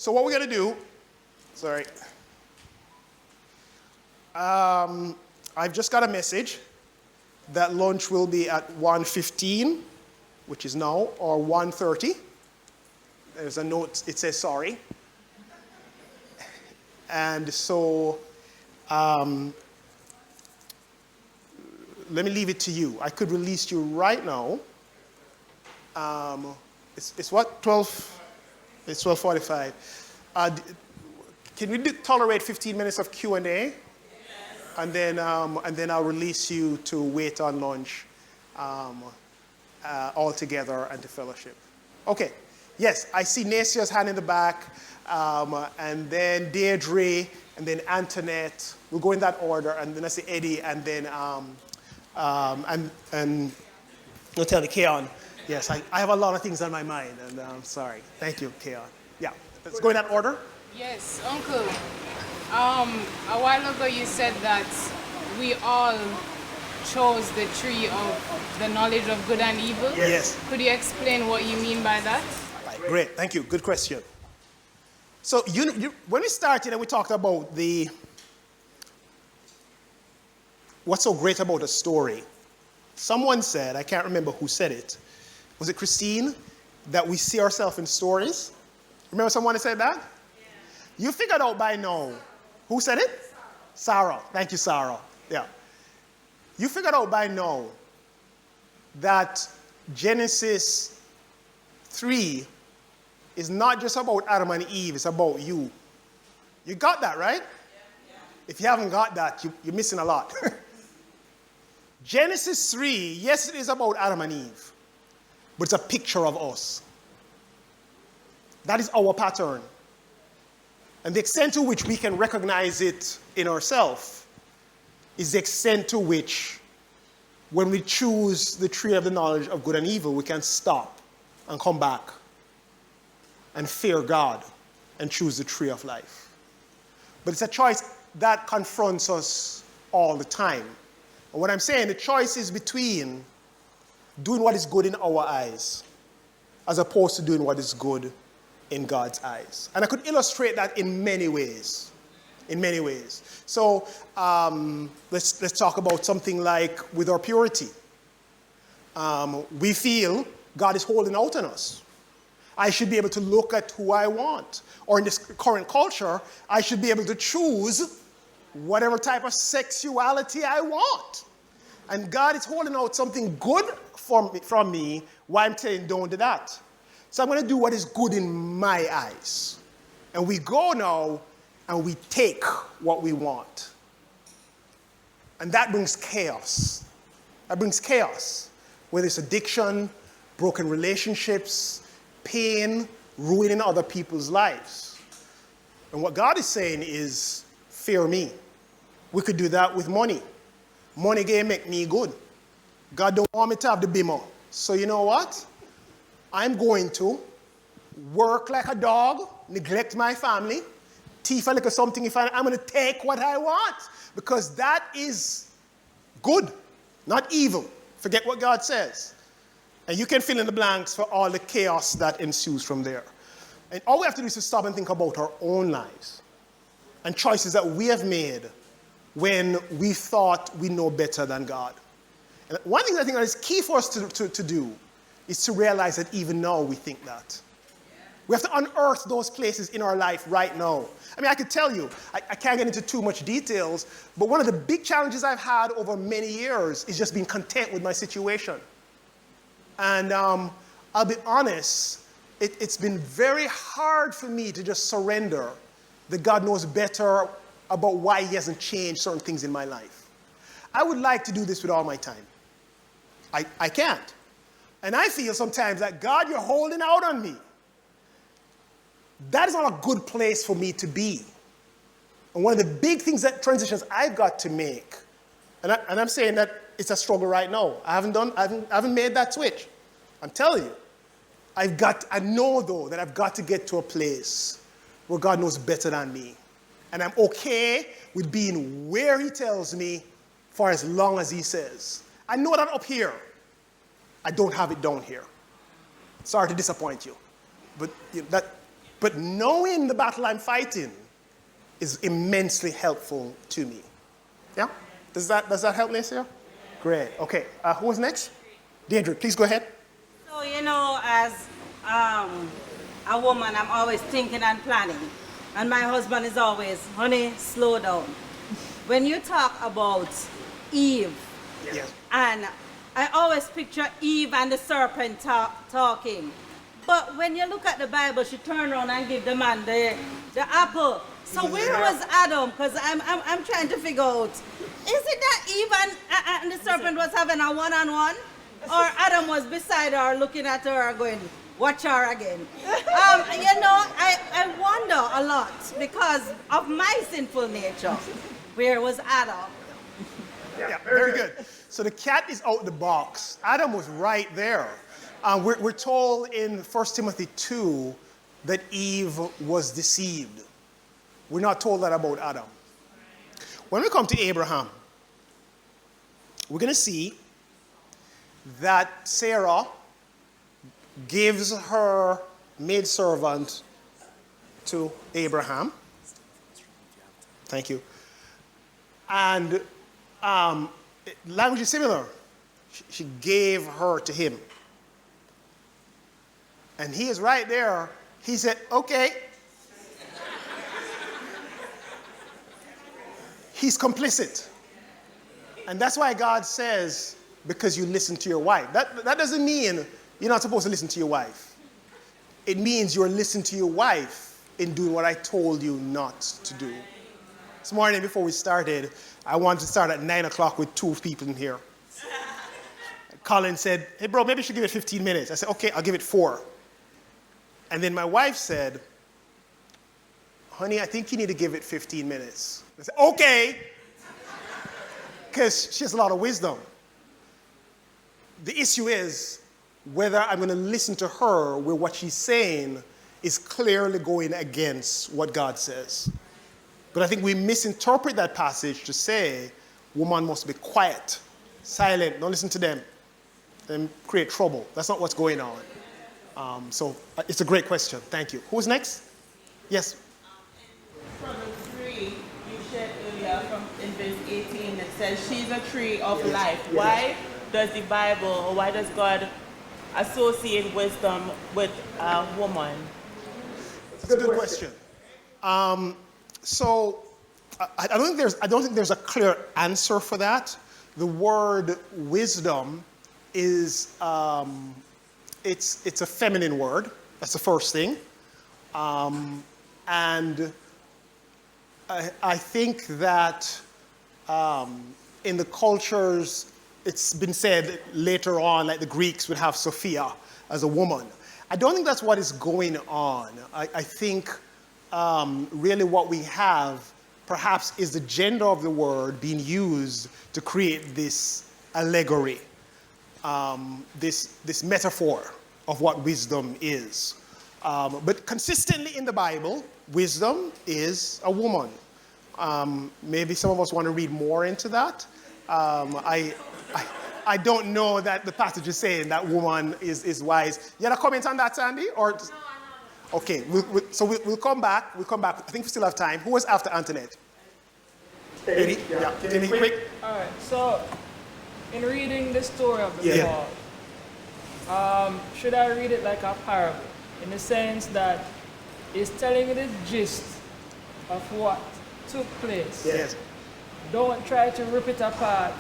So what we're going to do, sorry. I've just got a message that lunch will be at 1:15, which is now, or 1:30. There's a note, it says sorry. And so, let me leave it to you. I could release you right now. It's what, 12? It's 12:45. Can we tolerate 15 minutes of Q&A? Yes. And then I'll release you to wait on lunch all together and to fellowship. Okay. Yes, I see Nasia's hand in the back, and then Deirdre, and then Antoinette. We'll go in that order, and then I see Eddie, and then and no, tell me, Keon. Yes, I have a lot of things on my mind, and I'm sorry. Thank you, Keon. Yeah, let's go in that order. Yes, Uncle. A while ago you said that we all chose the tree of the knowledge of good and evil. Yes. Could you explain what you mean by that? Right, great, thank you. Good question. So when we started and we talked about what's so great about a story, someone said, I can't remember who said it, was it Christine, that we see ourselves in stories? Remember someone that said that? Yeah. You figured out by now. Who said it? Sarah. Thank you, Sarah. Yeah. You figured out by now that Genesis 3 is not just about Adam and Eve, it's about you. You got that, right? Yeah. If you haven't got that, you're missing a lot. Genesis 3, yes, it is about Adam and Eve, but it's a picture of us. That is our pattern. And the extent to which we can recognize it in ourselves is the extent to which, when we choose the tree of the knowledge of good and evil, we can stop and come back and fear God and choose the tree of life. But it's a choice that confronts us all the time. And what I'm saying, the choice is between doing what is good in our eyes as opposed to doing what is good in God's eyes. And I could illustrate that in many ways. In many ways. So let's talk about something like with our purity. We feel God is holding out on us. I should be able to look at who I want. Or in this current culture, I should be able to choose whatever type of sexuality I want. And God is holding out something good from me while I'm telling don't do that. So I'm going to do what is good in my eyes. And we go now and we take what we want. And that brings chaos. That brings chaos. Whether it's addiction, broken relationships, pain, ruining other people's lives. And what God is saying is, fear me. We could do that with money. Money can make me good. God don't want me to have the bimmer. So you know what? I'm going to work like a dog, neglect my family, thief a little something if I'm going to take what I want. Because that is good, not evil. Forget what God says. And you can fill in the blanks for all the chaos that ensues from there. And all we have to do is to stop and think about our own lives and choices that we have made when we thought we know better than God. And one thing I think that is key for us to do is to realize that even now we think that. We have to unearth those places in our life right now. I mean, I could tell you, I can't get into too much details, but one of the big challenges I've had over many years is just being content with my situation. And I'll be honest, it's been very hard for me to just surrender that God knows better about why he hasn't changed certain things in my life. I would like to do this with all my time. I can't. And I feel sometimes that, God, you're holding out on me. That is not a good place for me to be. And one of the big things that transitions I've got to make, and I'm saying that it's a struggle right now. I haven't made that switch. I'm telling you. I know though that I've got to get to a place where God knows better than me. And I'm okay with being where he tells me for as long as he says. I know that up here. I don't have it down here. Sorry to disappoint you. But But knowing the battle I'm fighting is immensely helpful to me. Yeah? Does that help, Nacia? Great. Okay. Who was next? Deirdre, please go ahead. So, as a woman, I'm always thinking and planning. And my husband is always, honey, slow down. When you talk about Eve, Yes. and I always picture Eve and the serpent talking. But when you look at the Bible, she turned around and gave the man the apple. So where was Adam? Because I'm trying to figure out, is it that Eve and the serpent was having a one-on-one? Or Adam was beside her looking at her going, watch her again? I wonder a lot because of my sinful nature. Where was Adam? Yeah, very good. So the cat is out the box. Adam was right there. We're told in 1 Timothy 2 that Eve was deceived. We're not told that about Adam. When we come to Abraham, we're going to see that Sarah gives her maidservant to Abraham. Thank you. And language is similar. She gave her to him. And he is right there. He said, okay. He's complicit. And that's why God says, because you listen to your wife. That doesn't mean you're not supposed to listen to your wife. It means you're listening to your wife in doing what I told you not to do. This morning before we started, I wanted to start at 9 o'clock with 2 people in here. Colin said, hey bro, maybe you should give it 15 minutes. I said, okay, I'll give it 4. And then my wife said, honey, I think you need to give it 15 minutes. I said, okay. Because she has a lot of wisdom. The issue is whether I'm going to listen to her where what she's saying is clearly going against what God says. But I think we misinterpret that passage to say woman must be quiet, silent, don't listen to them, and create trouble. That's not what's going on. So it's a great question. Thank you. Who's next? Yes. Proverbs 3, you shared earlier in verse 18, it says she's a tree of life. Yes. Why does the Bible, or why does God associate wisdom with a woman? That's a good question. So I don't think there's a clear answer for that. The word wisdom is it's a feminine word. That's the first thing. And I think that in the cultures, it's been said later on, like the Greeks would have Sophia as a woman. I don't think that's what is going on. I think really what we have perhaps is the gender of the word being used to create this allegory, this metaphor of what wisdom is. But consistently in the Bible, wisdom is a woman. Maybe some of us want to read more into that. I don't know that the passage is saying that woman is wise. You had a comment on that, Sandy? Or? No. Okay, we'll come back. We'll come back. I think we still have time. Who was after Antoinette? Eddie? Yeah. Eddie, quick. All right. So, in reading the story of the fall, should I read it like a parable? In the sense that it's telling you the gist of what took place. Yes. Don't try to rip it apart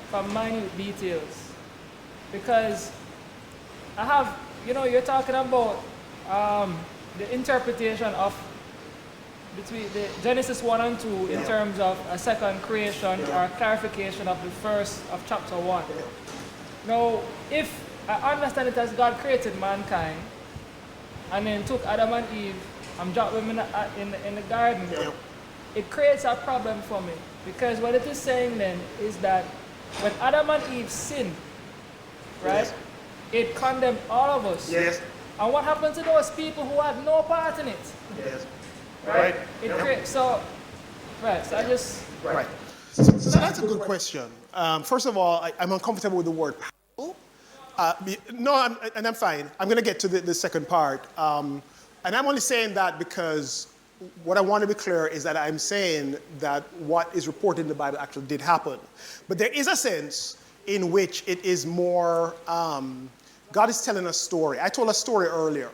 from minute details. Because I have, you're talking about the interpretation of between the Genesis 1 and 2 in terms of a second creation or clarification of the first of chapter 1. Now, if I understand it as God created mankind and then took Adam and Eve and dropped them in the garden, it creates a problem for me. Because what it is saying then is that when Adam and Eve sinned, right, it condemned all of us. Yes. And what happened to those people who had no part in it? Yes. Right? It creates, so I just... Right. So that's a good question. First of all, I'm uncomfortable with the word parable. I'm fine. I'm going to get to the second part. And I'm only saying that because what I want to be clear is that I'm saying that what is reported in the Bible actually did happen. But there is a sense in which it is more, God is telling a story. I told a story earlier.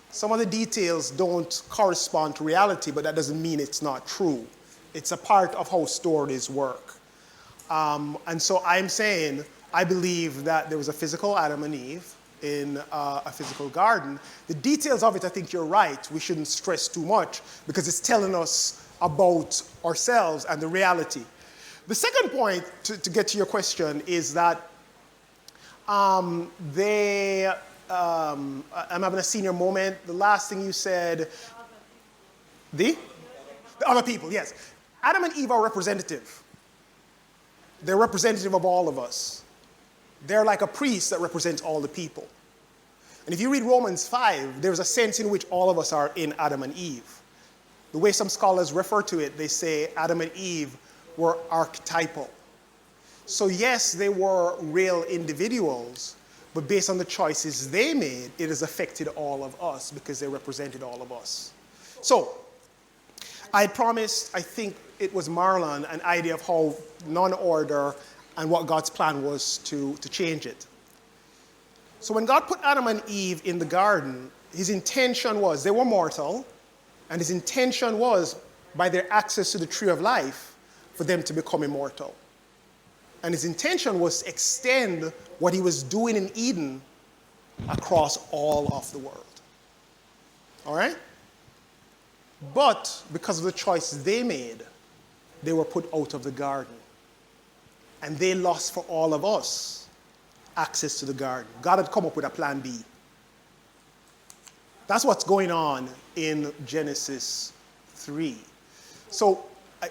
Some of the details don't correspond to reality, but that doesn't mean it's not true. It's a part of how stories work. And so I'm saying, I believe that there was a physical Adam and Eve in a physical garden. The details of it, I think you're right. We shouldn't stress too much because it's telling us about ourselves and the reality. The second point, to get to your question, is that I'm having a senior moment. The last thing you said, the other people, yes. Adam and Eve are representative. They're representative of all of us. They're like a priest that represents all the people. And if you read Romans 5, there's a sense in which all of us are in Adam and Eve. The way some scholars refer to it, they say Adam and Eve were archetypal. So yes, they were real individuals, but based on the choices they made, it has affected all of us because they represented all of us. So I promised, I think it was Marlon, an idea of how non-order and what God's plan was to change it. So when God put Adam and Eve in the garden, his intention was, they were mortal, and his intention was, by their access to the tree of life, for them to become immortal. And his intention was to extend what he was doing in Eden across all of the world. All right? But because of the choice they made, they were put out of the garden. And they lost for all of us access to the garden. God had come up with a plan B. That's what's going on in Genesis 3. So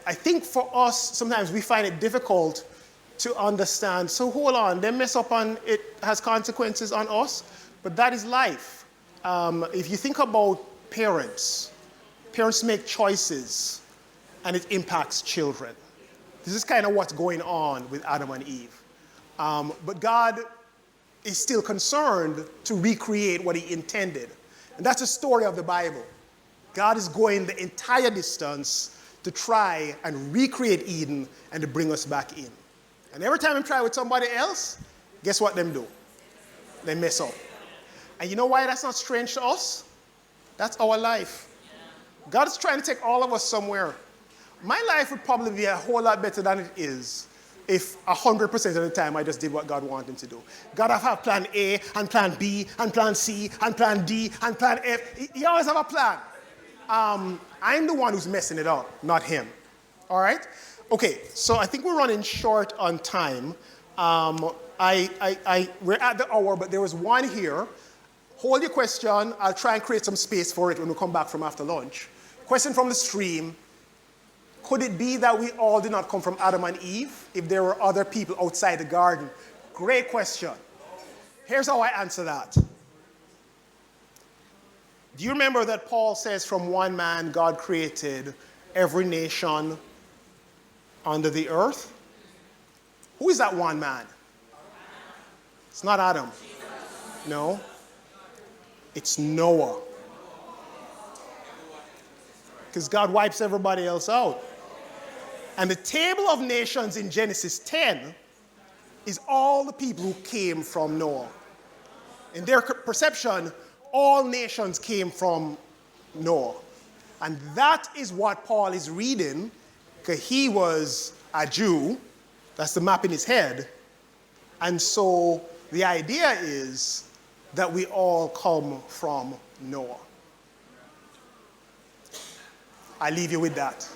I think for us, sometimes we find it difficult to understand, so hold on, they mess up and it has consequences on us, but that is life. If you think about parents make choices and it impacts children. This is kind of what's going on with Adam and Eve. But God is still concerned to recreate what he intended. And that's the story of the Bible. God is going the entire distance to try and recreate Eden and to bring us back in. And every time I try with somebody else, guess what them do? They mess up. And you know why that's not strange to us? That's our life. God is trying to take all of us somewhere. My life would probably be a whole lot better than it is if 100% of the time I just did what God wanted me to do. God have plan A and plan B and plan C and plan D and plan F. He always have a plan. I'm the one who's messing it up, not him. All right? Okay, so I think we're running short on time. We're at the hour, but there was one here. Hold your question. I'll try and create some space for it when we come back from after lunch. Question from the stream. Could it be that we all did not come from Adam and Eve if there were other people outside the garden? Great question. Here's how I answer that. Do you remember that Paul says from one man God created every nation under the earth? Who is that one man? It's not Adam. No. It's Noah. Because God wipes everybody else out. And the table of nations in Genesis 10 is all the people who came from Noah. In their perception, all nations came from Noah. And that is what Paul is reading, because he was a Jew. That's the map in his head. And so the idea is that we all come from Noah. I leave you with that.